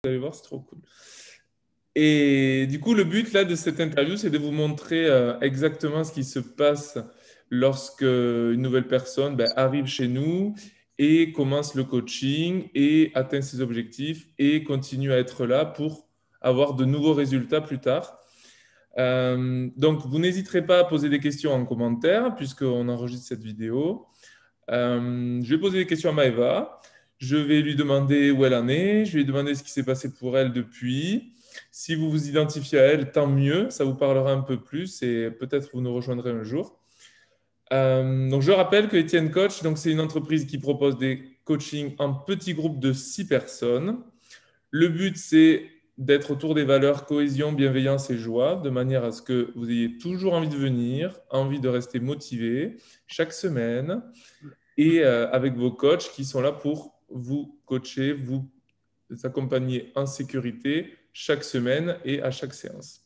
Vous allez voir, c'est trop cool. Et du coup, le but là de cette interview, c'est de vous montrer exactement ce qui se passe lorsque une nouvelle personne arrive chez nous et commence le coaching et atteint ses objectifs et continue à être là pour avoir de nouveaux résultats plus tard. Donc, vous n'hésiterez pas à poser des questions en commentaire puisqu'on enregistre cette vidéo. Je vais poser des questions à Maëva. Je vais lui demander où elle en est. Je vais lui demander ce qui s'est passé pour elle depuis. Si vous vous identifiez à elle, tant mieux. Ça vous parlera un peu plus et peut-être vous nous rejoindrez un jour. Donc, je rappelle que Etienne Coach, donc, c'est une entreprise qui propose des coachings en petits groupes de 6 personnes. Le but, c'est d'être autour des valeurs cohésion, bienveillance et joie, de manière à ce que vous ayez toujours envie de venir, envie de rester motivé chaque semaine et avec vos coachs qui sont là pour vous coacher, vous accompagner en sécurité chaque semaine et à chaque séance.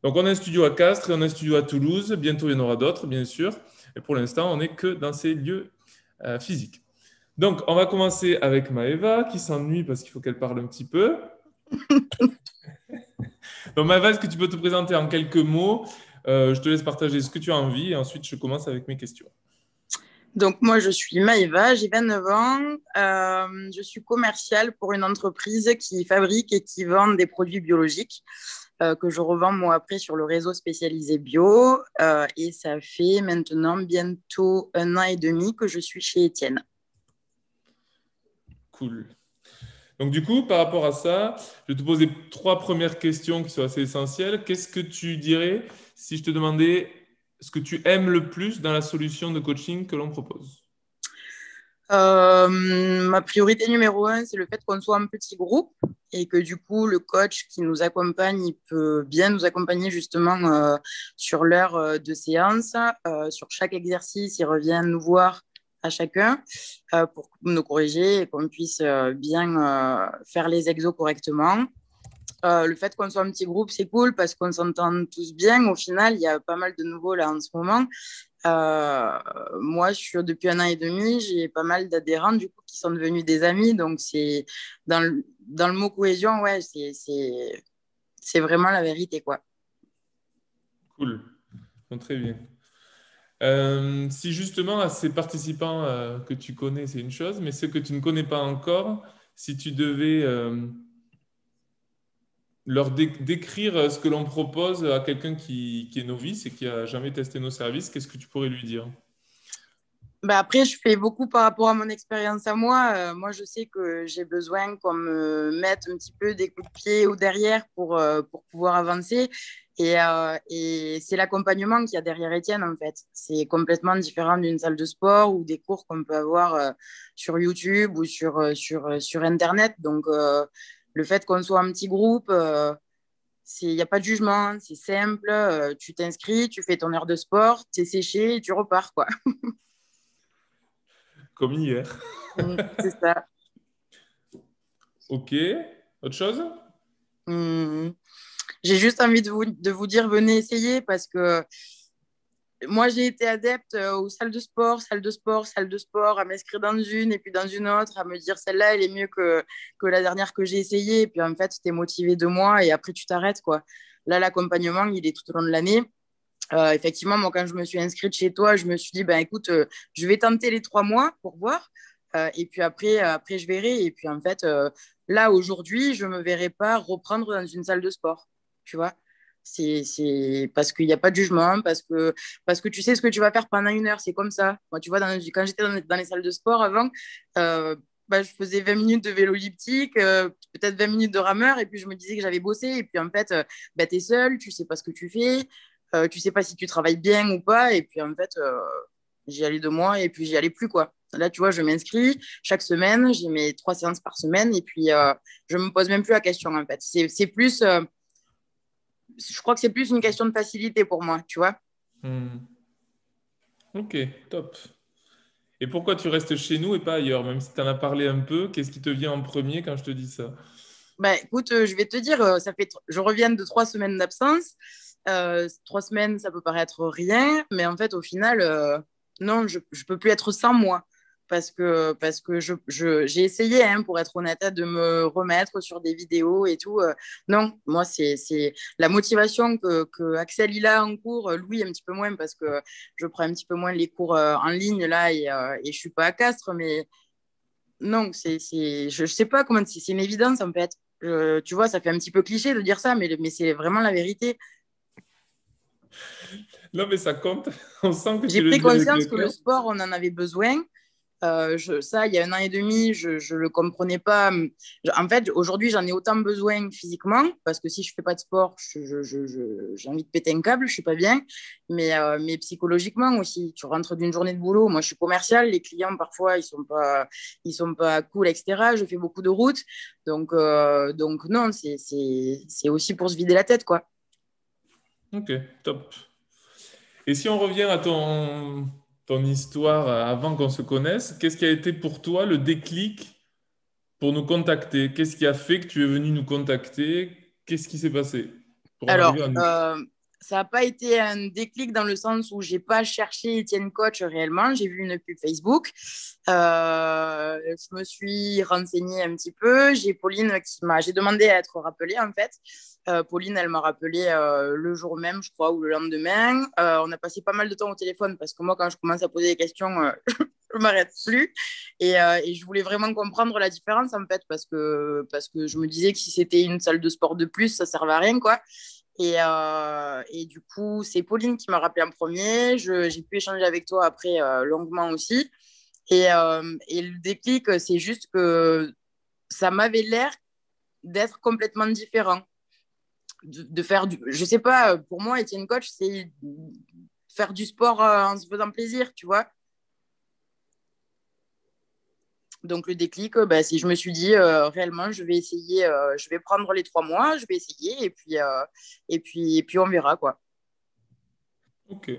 Donc, on a un studio à Castres et on a un studio à Toulouse. Bientôt, il y en aura d'autres, bien sûr. Et pour l'instant, on n'est que dans ces lieux physiques. Donc, on va commencer avec Maëva qui s'ennuie parce qu'il faut qu'elle parle un petit peu. Donc, Maëva, est-ce que tu peux te présenter en quelques mots? Je te laisse partager ce que tu as envie et ensuite, je commence avec mes questions. Donc, moi, je suis Maëva, j'ai 29 ans. Je suis commerciale pour une entreprise qui fabrique et qui vend des produits biologiques que je revends moi après sur le réseau spécialisé bio. Et ça fait maintenant bientôt 1 an et demi que je suis chez Étienne. Cool. Donc, du coup, par rapport à ça, je vais te poser 3 premières questions qui sont assez essentielles. Qu'est-ce que tu dirais si je te demandais ce que tu aimes le plus dans la solution de coaching que l'on propose? Ma priorité numéro un, c'est le fait qu'on soit un petit groupe et que du coup, le coach qui nous accompagne, il peut bien nous accompagner justement sur l'heure de séance. Sur chaque exercice, il revient nous voir à chacun pour nous corriger et qu'on puisse bien faire les exos correctement. Le fait qu'on soit un petit groupe, c'est cool parce qu'on s'entend tous bien. Au final, il y a pas mal de nouveaux là en ce moment. Euh, Moi, depuis 1 an et demi, j'ai pas mal d'adhérents du coup qui sont devenus des amis. Donc, c'est dans le mot cohésion, ouais, c'est vraiment la vérité, quoi. Cool. Bon, très bien. Si justement, à ces participants que tu connais, c'est une chose, mais ceux que tu ne connais pas encore, si tu devais leur décrire ce que l'on propose à quelqu'un qui est novice et qui a jamais testé nos services, qu'est-ce que tu pourrais lui dire? Bah après, je fais beaucoup par rapport à mon expérience à moi. Moi, je sais que j'ai besoin qu'on me mette un petit peu des coups de pied au derrière pour pouvoir avancer. Et c'est l'accompagnement qu'il y a derrière Étienne, en fait. C'est complètement différent d'une salle de sport ou des cours qu'on peut avoir sur YouTube ou sur Internet. Donc, le fait qu'on soit un petit groupe, il n'y a pas de jugement, c'est simple. Tu t'inscris, tu fais ton heure de sport, tu es séché et tu repars, quoi. Comme hier. C'est ça. Ok. Autre chose? Hmm. J'ai juste envie de vous dire, venez essayer parce que moi, j'ai été adepte aux salles de sport, salle de sport, salle de sport, à m'inscrire dans une et puis dans une autre, à me dire celle-là, elle est mieux que la dernière que j'ai essayée. Et puis en fait, tu es motivé 2 mois et après, tu t'arrêtes, quoi. Là, l'accompagnement, il est tout au long de l'année. Effectivement, moi, quand je me suis inscrite chez toi, je me suis dit, ben écoute, je vais tenter les 3 mois pour voir. Et puis après, je verrai. Et puis en fait, là, aujourd'hui, je ne me verrai pas reprendre dans une salle de sport. Tu vois, c'est parce qu'il n'y a pas de jugement, parce que tu sais ce que tu vas faire pendant 1 heure. C'est comme ça. Moi, tu vois, quand j'étais dans les salles de sport avant, bah, je faisais 20 minutes de vélo elliptique, peut-être 20 minutes de rameur, et puis je me disais que j'avais bossé. Et puis en fait, bah, tu es seul, tu sais pas ce que tu fais. Tu sais pas si tu travailles bien ou pas. Et puis, en fait, j'y allais 2 mois et puis j'y allais plus, quoi. Là, tu vois, je m'inscris chaque semaine, j'ai mes 3 séances par semaine et puis je me pose même plus la question, en fait. C'est plus, je crois que c'est plus une question de facilité pour moi, tu vois. Hmm. Ok, top. Et pourquoi tu restes chez nous et pas ailleurs? Même si tu en as parlé un peu, qu'est-ce qui te vient en premier quand je te dis ça? Bah, écoute, je vais te dire, je reviens de 3 semaines d'absence. 3 semaines, ça peut paraître rien, mais en fait, au final, non, je peux plus être sans moi. parce que j'ai essayé, hein, pour être honnête, de me remettre sur des vidéos et tout. Non, moi, c'est la motivation que Axel il a en cours, Louis un petit peu moins parce que je prends un petit peu moins les cours en ligne là et je suis pas à Castres, mais non, je sais pas comment, c'est une évidence en fait. Tu vois, ça fait un petit peu cliché de dire ça, mais c'est vraiment la vérité. Non, mais ça compte. On sent que J'ai tu le pris dis avec conscience le que le cœur. sport, on en avait besoin. Ça, il y a 1 an et demi, je ne le comprenais pas. En fait, aujourd'hui, j'en ai autant besoin physiquement, parce que si je ne fais pas de sport, j'ai envie de péter un câble, je ne suis pas bien. Mais psychologiquement aussi, tu rentres d'une journée de boulot. Moi, je suis commerciale, les clients, parfois, ils sont pas cool, etc. Je fais beaucoup de routes. Donc non, c'est aussi pour se vider la tête, quoi. Ok, top. Et si on revient à ton histoire avant qu'on se connaisse, qu'est-ce qui a été pour toi le déclic pour nous contacter? Qu'est-ce qui a fait que tu es venu nous contacter? Qu'est-ce qui s'est passé pour en arriver Alors, à nous? ça n'a pas été un déclic dans le sens où j'ai pas cherché Étienne Coach réellement. J'ai vu une pub Facebook. Je me suis renseignée un petit peu. J'ai demandé à être rappelée en fait. Pauline, elle m'a rappelé le jour même, je crois, ou le lendemain. On a passé pas mal de temps au téléphone parce que moi, quand je commence à poser des questions, je m'arrête plus. Et je voulais vraiment comprendre la différence en fait parce que je me disais que si c'était une salle de sport de plus, ça servait à rien quoi. Et du coup, c'est Pauline qui m'a rappelé en premier. J'ai pu échanger avec toi après longuement aussi. Et le déclic, c'est juste que ça m'avait l'air d'être complètement différent. De faire je sais pas, pour moi, Étienne Coach, c'est faire du sport en se faisant plaisir, tu vois. Donc le déclic, bah, si je me suis dit réellement, je vais essayer, je vais prendre les 3 mois, je vais essayer et puis on verra quoi. Ok.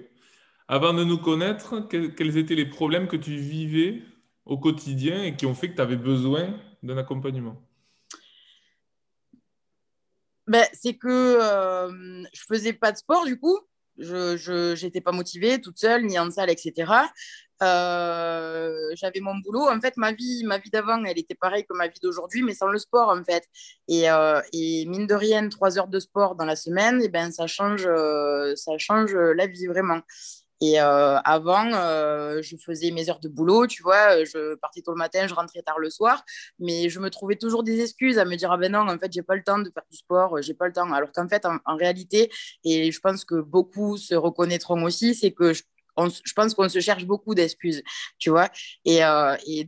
Avant de nous connaître, quels étaient les problèmes que tu vivais au quotidien et qui ont fait que tu avais besoin d'un accompagnement? Ben, c'est que je faisais pas de sport du coup. Je j'étais pas motivée toute seule, ni en salle, etc. J'avais mon boulot. En fait, ma vie d'avant, elle était pareille que ma vie d'aujourd'hui, mais sans le sport, en fait. Et mine de rien, 3 heures de sport dans la semaine, et ben, ça change la vie, vraiment. Et avant, je faisais mes heures de boulot, tu vois, je partais tôt le matin, je rentrais tard le soir, mais je me trouvais toujours des excuses à me dire, ah ben non, en fait, j'ai pas le temps de faire du sport, j'ai pas le temps. Alors qu'en fait, en réalité, et je pense que beaucoup se reconnaîtront aussi, c'est que je pense qu'on se cherche beaucoup d'excuses, tu vois. Et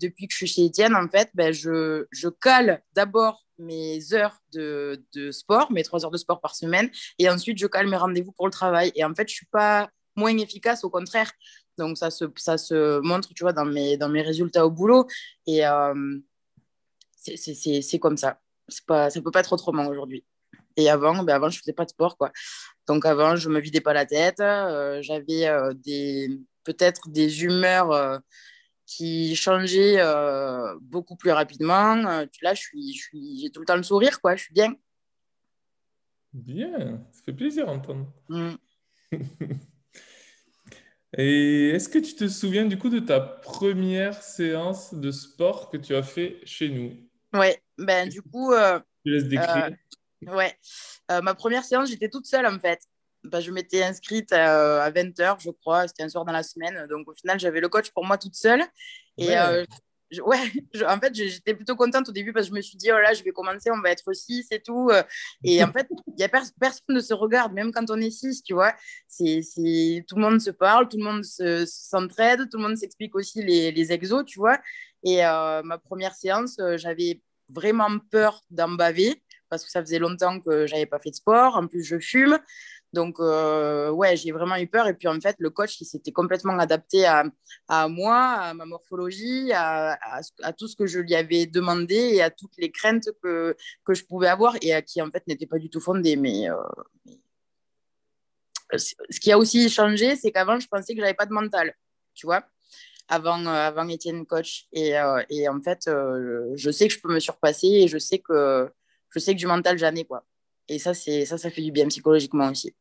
depuis que je suis chez Étienne, en fait, ben, je cale d'abord mes heures de sport, mes 3 heures de sport par semaine, et ensuite je cale mes rendez-vous pour le travail. Et en fait, je suis pas moins efficace, au contraire. Donc, ça se montre, tu vois, dans mes résultats au boulot. Et c'est comme ça. Ça peut pas être autrement aujourd'hui. Et avant, je faisais pas de sport, quoi. Donc, avant, je me vidais pas la tête. J'avais peut-être des humeurs qui changeaient beaucoup plus rapidement. Là, j'ai tout le temps le sourire, quoi. Je suis bien. Bien, ça fait plaisir à entendre. Mm. Et est-ce que tu te souviens du coup de ta première séance de sport que tu as fait chez nous? Ouais, ben du coup, Je te laisse euh, décrire. ouais. Ma première séance, j'étais toute seule en fait. Bah, je m'étais inscrite à 20 h, je crois. C'était un soir dans la semaine. Donc au final, j'avais le coach pour moi toute seule. Et Ouais, ouais, en fait, j'étais plutôt contente au début parce que je me suis dit, oh là, je vais commencer, on va être 6 et tout. Et en fait, il y a personne ne se regarde, même quand on est 6, tu vois. Tout le monde se parle, tout le monde s'entraide, tout le monde s'explique aussi les exos, tu vois. Et ma première séance, j'avais vraiment peur d'en baver parce que ça faisait longtemps que j'avais pas fait de sport. En plus, je fume. Donc, ouais, j'ai vraiment eu peur. Et puis, en fait, le coach, il s'était complètement adapté à moi, à ma morphologie, à tout ce que je lui avais demandé et à toutes les craintes que je pouvais avoir et à qui, en fait, n'étaient pas du tout fondées. Ce qui a aussi changé, c'est qu'avant, je pensais que j'avais pas de mental, tu vois, avant Étienne Coach. Et en fait, je sais que je peux me surpasser et je sais que du mental, j'en ai, quoi. Et ça fait du bien psychologiquement aussi.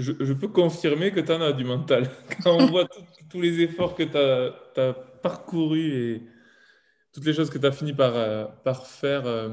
je peux confirmer que tu en as du mental. Quand on voit tous les efforts que tu as parcourus et toutes les choses que tu as fini par faire,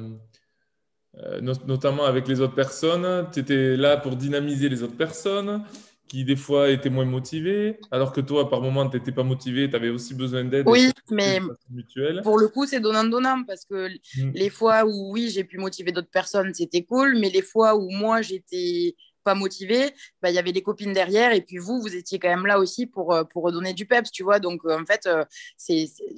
notamment avec les autres personnes, tu étais là pour dynamiser les autres personnes qui, des fois, étaient moins motivées, alors que toi, par moment, tu n'étais pas motivé, tu avais aussi besoin d'aide et ça, Oui, c'était mais de façon mutuelle. pour le coup, c'est donnant-donnant parce que les Mm. fois où oui, j'ai pu motiver d'autres personnes, c'était cool, mais les fois où moi, j'étais pas motivée, bah, il y avait les copines derrière et puis vous étiez quand même là aussi pour redonner du peps, tu vois. Donc, en fait,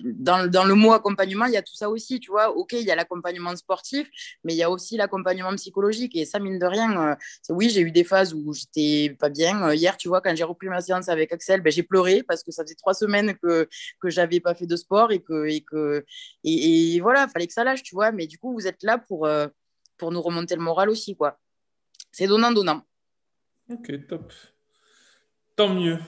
dans le mot accompagnement, il y a tout ça aussi, tu vois. OK, il y a l'accompagnement sportif, mais il y a aussi l'accompagnement psychologique et ça, mine de rien, oui, j'ai eu des phases où j'étais pas bien. Hier, tu vois, quand j'ai repris ma séance avec Axel, ben, j'ai pleuré parce que ça faisait 3 semaines que j'avais pas fait de sport et voilà, il fallait que ça lâche, tu vois. Mais du coup, vous êtes là pour nous remonter le moral aussi, quoi. C'est donnant-donnant. Ok, top. Tant mieux.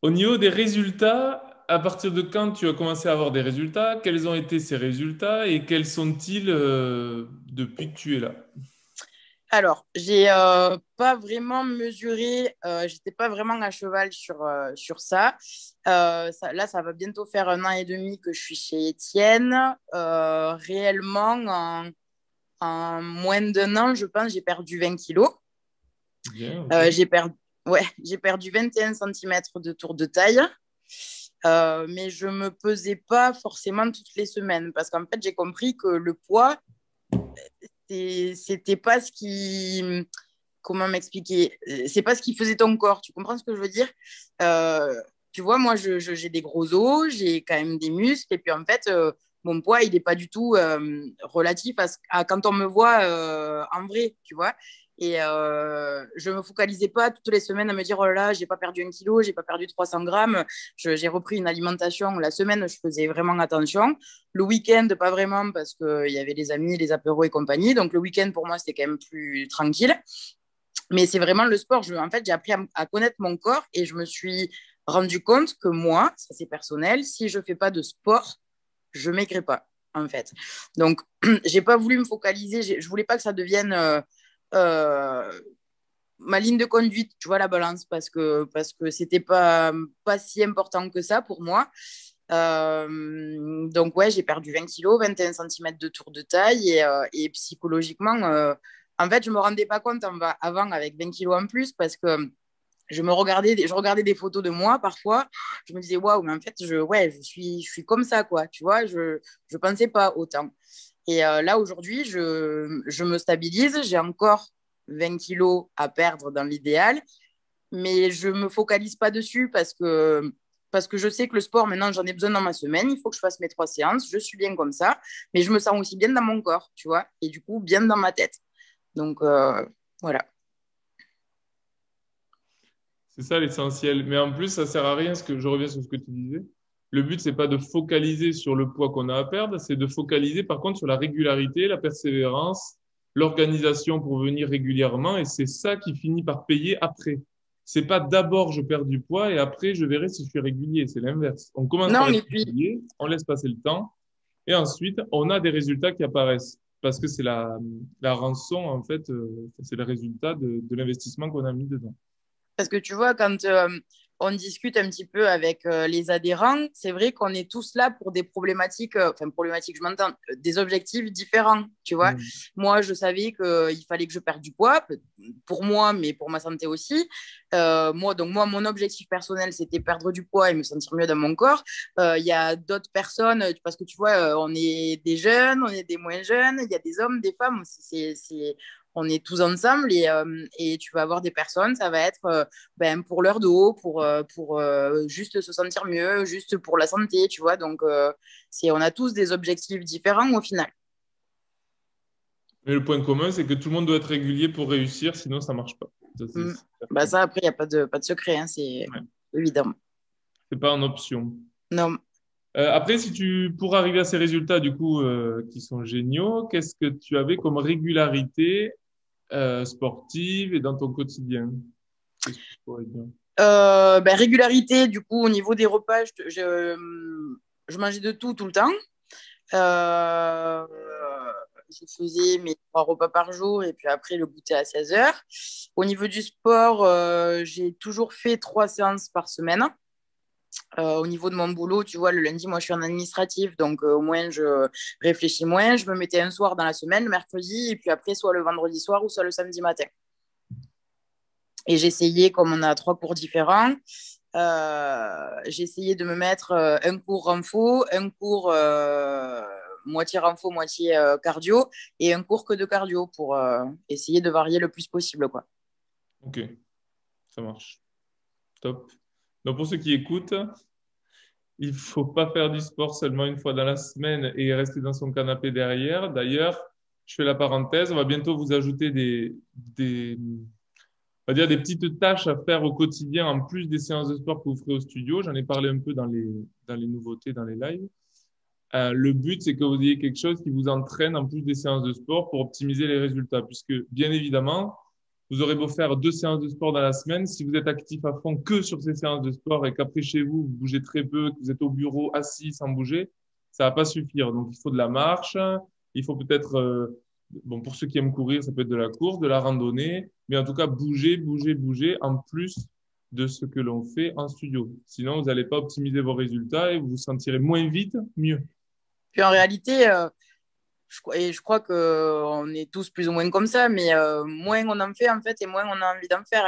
Au niveau des résultats, à partir de quand tu as commencé à avoir des résultats? Quels ont été ces résultats et quels sont-ils depuis que tu es là? Alors, j'ai pas vraiment mesuré, j'étais pas vraiment à cheval sur ça. Là, ça va bientôt faire 1 an et demi que je suis chez Étienne. Réellement, en moins d'1 an, je pense, j'ai perdu 20 kilos. Bien, ok. J'ai perdu 21 centimètres de tour de taille. Mais je ne me pesais pas forcément toutes les semaines parce qu'en fait, j'ai compris que le poids, c'était pas ce qui. Comment m'expliquer? C'est pas ce qui faisait ton corps. Tu comprends ce que je veux dire? Euh, Tu vois, moi, j'ai des gros os, j'ai quand même des muscles, et puis en fait, mon poids, il n'est pas du tout relatif à quand on me voit en vrai, tu vois. Et je me focalisais pas toutes les semaines à me dire, oh là là, j'ai pas perdu 1 kilo, j'ai pas perdu 300 grammes. J'ai repris une alimentation. La semaine, je faisais vraiment attention. Le week-end, pas vraiment, parce qu'il y avait les amis, les apéros et compagnie. Donc, le week-end, pour moi, c'était quand même plus tranquille. Mais c'est vraiment le sport. En fait, j'ai appris à connaître mon corps et je me suis rendu compte que moi, ça c'est personnel, si je fais pas de sport, je maigris pas, en fait. Donc, j'ai pas voulu me focaliser. Je voulais pas que ça devienne euh, ma ligne de conduite, tu vois, la balance, parce que c'était pas si important que ça pour moi. Donc, ouais, j'ai perdu 20 kilos, 21 centimètres de tour de taille et psychologiquement, en fait, je me rendais pas compte avant avec 20 kilos en plus parce que je regardais des photos de moi parfois. Je me disais, waouh, mais en fait, ouais, je suis comme ça, quoi. Tu vois, je pensais pas autant. Et là, aujourd'hui, je me stabilise. J'ai encore 20 kilos à perdre dans l'idéal, mais je me focalise pas dessus parce que je sais que le sport, maintenant, j'en ai besoin dans ma semaine. Il faut que je fasse mes 3 séances. Je suis bien comme ça, mais je me sens aussi bien dans mon corps, tu vois, et du coup, bien dans ma tête. Donc, voilà. C'est ça l'essentiel. Mais en plus, ça sert à rien, je reviens sur ce que tu disais. Le but, c'est pas de focaliser sur le poids qu'on a à perdre, c'est de focaliser par contre sur la régularité, la persévérance, l'organisation pour venir régulièrement. Et c'est ça qui finit par payer après. C'est pas d'abord je perds du poids et après je verrai si je suis régulier. C'est l'inverse. On commence par Non, être et puis, régulier, on laisse passer le temps et ensuite on a des résultats qui apparaissent. Parce que c'est la rançon, en fait, c'est le résultat de l'investissement qu'on a mis dedans. parce que tu vois, quand on discute un petit peu avec les adhérents, c'est vrai qu'on est tous là pour des problématiques, enfin problématiques, je m'entends, des objectifs différents, tu vois. Mm. Moi, je savais qu'il fallait que je perde du poids, pour moi, mais pour ma santé aussi. Donc moi, mon objectif personnel, c'était perdre du poids et me sentir mieux dans mon corps. Il y a d'autres personnes, parce que tu vois, on est des jeunes, on est des moins jeunes, il y a des hommes, des femmes, on est tous ensemble et tu vas avoir des personnes, ça va être pour leur dos, pour juste se sentir mieux, juste pour la santé, tu vois. Donc, on a tous des objectifs différents au final. Mais le point commun, c'est que tout le monde doit être régulier pour réussir, sinon ça marche pas. Ça, Mm. c'est Bah, certain. ça, après, il n'y a pas de secret, hein, c'est Ouais. évident. C'est pas en option. Non. Après, pour arriver à ces résultats, du coup, qui sont géniaux, qu'est-ce que tu avais comme régularité sportive et dans ton quotidien? Qu'est-ce que tu pourrais dire? Régularité, du coup, au niveau des repas, je mangeais de tout le temps. Euh, je faisais mes 3 repas par jour et puis après le goûter à 16 heures. Au niveau du sport, j'ai toujours fait 3 séances par semaine. Au niveau de mon boulot, tu vois, le lundi, moi, je suis en administratif, donc au moins, je réfléchis moins. Je me mettais un soir dans la semaine, le mercredi, et puis après, soit le vendredi soir ou soit le samedi matin. Et j'essayais, comme on a 3 cours différents, j'ai essayé de me mettre un cours renfo, un cours moitié renfo, moitié cardio, et un cours que de cardio pour essayer de varier le plus possible, quoi. Ok, ça marche. Top. Donc, pour ceux qui écoutent, il ne faut pas faire du sport seulement une fois dans la semaine et rester dans son canapé derrière. D'ailleurs, je fais la parenthèse, on va bientôt vous ajouter on va dire des petites tâches à faire au quotidien en plus des séances de sport que vous ferez au studio. J'en ai parlé un peu dans les nouveautés, dans les lives. Le but, c'est que vous ayez quelque chose qui vous entraîne en plus des séances de sport pour optimiser les résultats. Puisque, bien évidemment, vous aurez beau faire 2 séances de sport dans la semaine, si vous êtes actif à fond que sur ces séances de sport et qu'après chez vous, vous bougez très peu, que vous êtes au bureau assis sans bouger, ça va pas suffire. Donc, il faut de la marche, il faut peut-être, bon, pour ceux qui aiment courir, ça peut être de la course, de la randonnée, mais en tout cas, bouger, bouger, bouger, en plus de ce que l'on fait en studio. Sinon, vous n'allez pas optimiser vos résultats et vous vous sentirez moins vite, mieux. Puis en réalité, je crois qu'on est tous plus ou moins comme ça, mais moins on en fait, en fait, et moins on a envie d'en faire.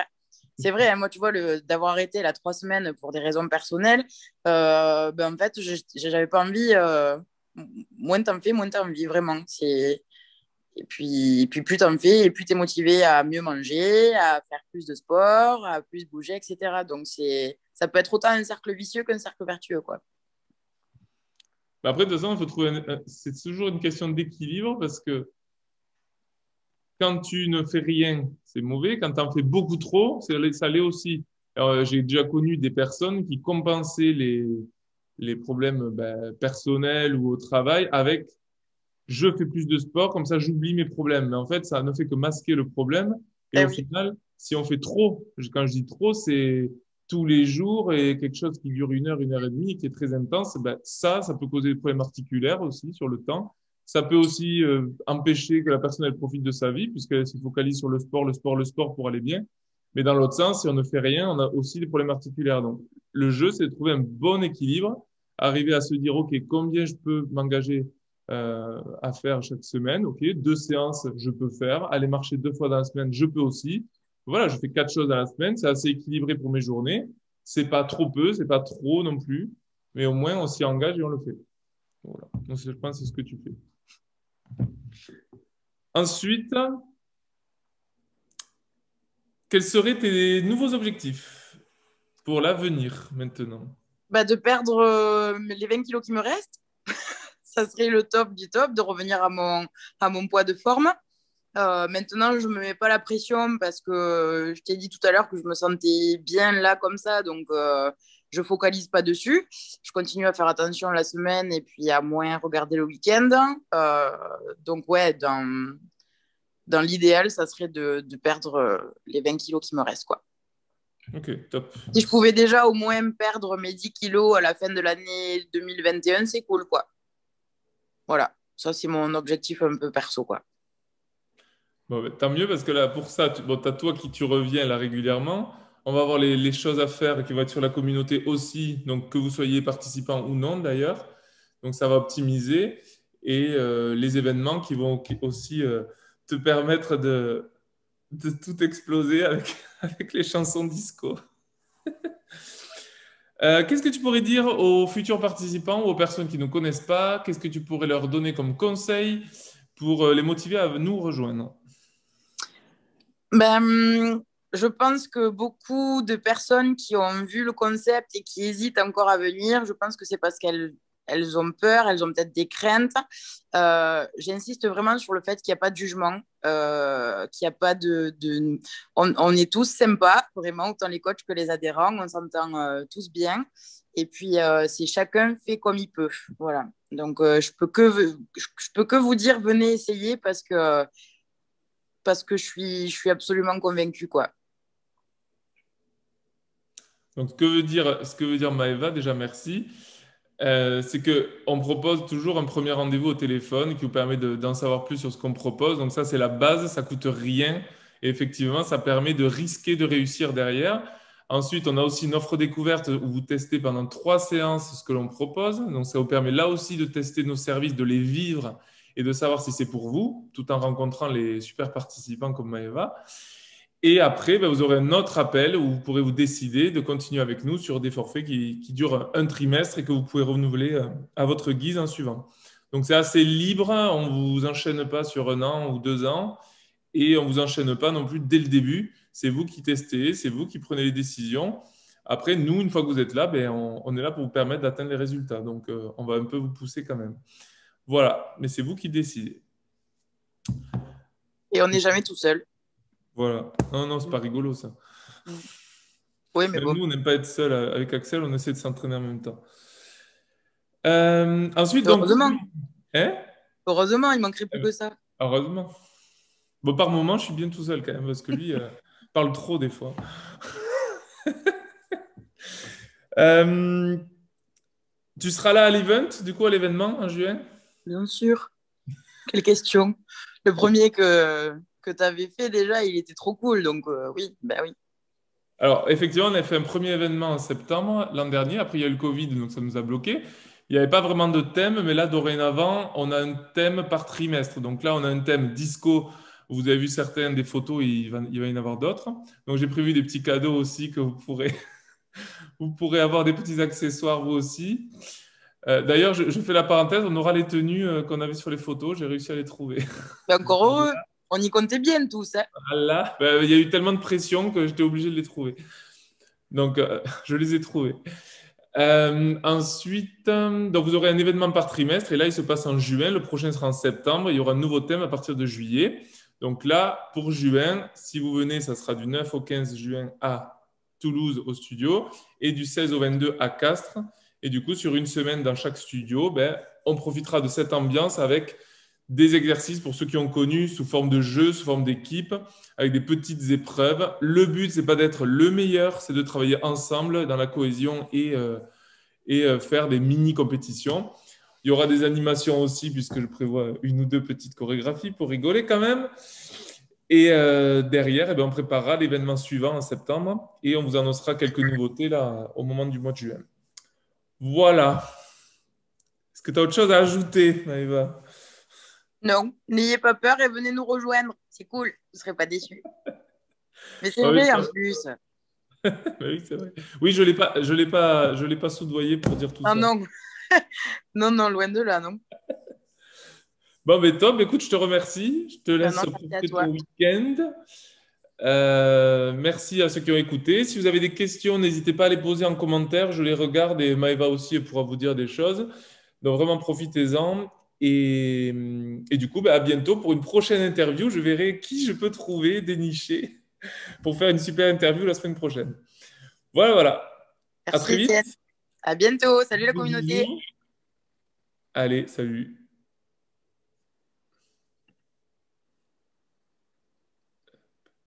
C'est vrai, hein, moi, tu vois, d'avoir arrêté là 3 semaines pour des raisons personnelles, ben, en fait, j'avais pas envie. Moins t'en fais, moins t'as envie, vraiment. Et puis plus t'en fais, et plus t'es motivé à mieux manger, à faire plus de sport, à plus bouger, etc. Donc, ça peut être autant un cercle vicieux qu'un cercle vertueux, quoi. Mais après, de toute façon, il faut trouver c'est toujours une question d'équilibre parce que quand tu ne fais rien, c'est mauvais. Quand tu en fais beaucoup trop, ça l'est aussi. Alors, j'ai déjà connu des personnes qui compensaient les problèmes personnels ou au travail avec je fais plus de sport, comme ça j'oublie mes problèmes. Mais en fait, ça ne fait que masquer le problème. Et Eh au oui. final, si on fait trop, quand je dis trop, c'est tous les jours et quelque chose qui dure 1 heure, 1 heure et demie, qui est très intense, ben, ça peut causer des problèmes articulaires aussi sur le temps. Ça peut aussi empêcher que la personne elle profite de sa vie, puisqu'elle se focalise sur le sport, le sport, le sport pour aller bien. Mais dans l'autre sens, si on ne fait rien, on a aussi des problèmes articulaires. Donc, le jeu, c'est de trouver un bon équilibre, arriver à se dire, OK, combien je peux m'engager à faire chaque semaine. OK, 2 séances, je peux faire. Aller marcher 2 fois dans la semaine, je peux aussi. Voilà, je fais 4 choses dans la semaine. C'est assez équilibré pour mes journées. C'est pas trop peu, c'est pas trop non plus. Mais au moins, on s'y engage et on le fait. Voilà. Donc, je pense que c'est ce que tu fais. Ensuite, quels seraient tes nouveaux objectifs pour l'avenir maintenant? Bah, de perdre les 20 kilos qui me restent, ça serait le top du top, de revenir à mon poids de forme. Maintenant, je ne me mets pas la pression parce que je t'ai dit tout à l'heure que je me sentais bien là comme ça, donc je ne focalise pas dessus. Je continue à faire attention la semaine et puis à moins regarder le week-end. Donc ouais, dans l'idéal, ça serait de perdre les 20 kilos qui me restent, quoi. Ok, top. Si je pouvais déjà au moins perdre mes 10 kilos à la fin de l'année 2021, c'est cool, quoi. Voilà, ça c'est mon objectif un peu perso, quoi. Bon, tant mieux parce que là, pour ça, bon, t'as toi qui tu reviens là régulièrement. On va avoir les choses à faire qui vont être sur la communauté aussi, donc que vous soyez participant ou non d'ailleurs. Donc ça va optimiser et les événements qui vont aussi te permettre de tout exploser avec, avec les chansons disco. Qu'est-ce que tu pourrais dire aux futurs participants ou aux personnes qui ne connaissent pas? Qu'est-ce que tu pourrais leur donner comme conseil pour les motiver à nous rejoindre? Ben, je pense que beaucoup de personnes qui ont vu le concept et qui hésitent encore à venir, je pense que c'est parce qu'elles ont peur, elles ont peut-être des craintes. J'insiste vraiment sur le fait qu'il n'y a pas de jugement, qu'il n'y a pas on est tous sympas, vraiment, autant les coachs que les adhérents, on s'entend tous bien. Et puis, c'est chacun fait comme il peut. Voilà. Donc, je peux que vous dire, venez essayer parce que je suis absolument convaincue, quoi. Donc, ce que veut dire Maëva, déjà merci. C'est qu'on propose toujours un premier rendez-vous au téléphone qui vous permet d'en savoir plus sur ce qu'on propose. Donc ça, c'est la base, ça coûte rien. Et effectivement, ça permet de risquer de réussir derrière. Ensuite, on a aussi une offre découverte où vous testez pendant 3 séances ce que l'on propose. Donc ça vous permet là aussi de tester nos services, de les vivre et de savoir si c'est pour vous, tout en rencontrant les super participants comme Maëva. Et après, ben, vous aurez un autre appel où vous pourrez vous décider de continuer avec nous sur des forfaits qui durent un trimestre et que vous pouvez renouveler à votre guise en suivant. Donc c'est assez libre, on ne vous enchaîne pas sur 1 an ou 2 ans et on ne vous enchaîne pas non plus dès le début. C'est vous qui testez, c'est vous qui prenez les décisions. Après, nous, une fois que vous êtes là, ben, on est là pour vous permettre d'atteindre les résultats. Donc on va un peu vous pousser quand même. Voilà, mais c'est vous qui décidez. Et on n'est jamais tout seul. Voilà. Non, non, c'est pas rigolo ça. Oui, mais Même bon. nous, on n'aime pas être seul avec Axel, on essaie de s'entraîner en même temps. Ensuite, donc, Heureusement. hein? Heureusement, il manquerait plus que ça. Heureusement. Bon, par moment, je suis bien tout seul quand même, parce que lui parle trop des fois. Euh, Tu seras là à l'event, du coup, à l'événement en juin? Bien sûr. Quelle question. Le premier que tu avais fait déjà, il était trop cool. Donc oui, ben oui. Alors, effectivement, on a fait un premier événement en septembre l'an dernier. Après, il y a eu le Covid, donc ça nous a bloqué. Il n'y avait pas vraiment de thème, mais là, dorénavant, on a un thème par trimestre. Donc là, on a un thème disco. Vous avez vu certaines des photos, il va y en avoir d'autres. Donc, j'ai prévu des petits cadeaux aussi que vous pourrez avoir des petits accessoires vous aussi. D'ailleurs, je fais la parenthèse, on aura les tenues qu'on avait sur les photos. J'ai réussi à les trouver. Ben, encore heureux. On y comptait bien tous. Hein. Voilà. Ben, il y a eu tellement de pression que j'étais obligé de les trouver. Donc, je les ai trouvés. Ensuite, donc vous aurez un événement par trimestre et là, il se passe en juin. Le prochain sera en septembre. Il y aura un nouveau thème à partir de juillet. Donc là, pour juin, si vous venez, ça sera du 9 au 15 juin à Toulouse au studio et du 16 au 22 à Castres. Et du coup, sur une semaine dans chaque studio, ben, on profitera de cette ambiance avec des exercices pour ceux qui ont connu sous forme de jeu, sous forme d'équipe, avec des petites épreuves. Le but, c'est pas d'être le meilleur, c'est de travailler ensemble dans la cohésion et faire des mini-compétitions. Il y aura des animations aussi, puisque je prévois 1 ou 2 petites chorégraphies pour rigoler quand même. Et derrière, eh bien, on préparera l'événement suivant en septembre et on vous annoncera quelques nouveautés là, au moment du mois de juin. Voilà. Est-ce que tu as autre chose à ajouter, Maëva? Non, n'ayez pas peur et venez nous rejoindre. C'est cool, vous ne serez pas déçus. Mais c'est Ah oui, vrai en plus. oui, c'est vrai. Oui, je l'ai pas soudoyé pour dire tout Ah ça. non, non, non, loin de là, non. Bon, mais Tom, écoute, je te remercie. Je te Ben laisse non, merci à profiter de toi. ton week-end. Merci à ceux qui ont écouté. Si vous avez des questions, n'hésitez pas à les poser en commentaire. Je les regarde et Maëva aussi elle pourra vous dire des choses. Donc vraiment, profitez-en. Et du coup, bah, à bientôt pour une prochaine interview. Je verrai qui je peux trouver, dénicher, pour faire une super interview la semaine prochaine. Voilà, voilà. À Merci très vite. Étienne. À bientôt. Salut la Bisous, communauté. bisous. Allez, salut.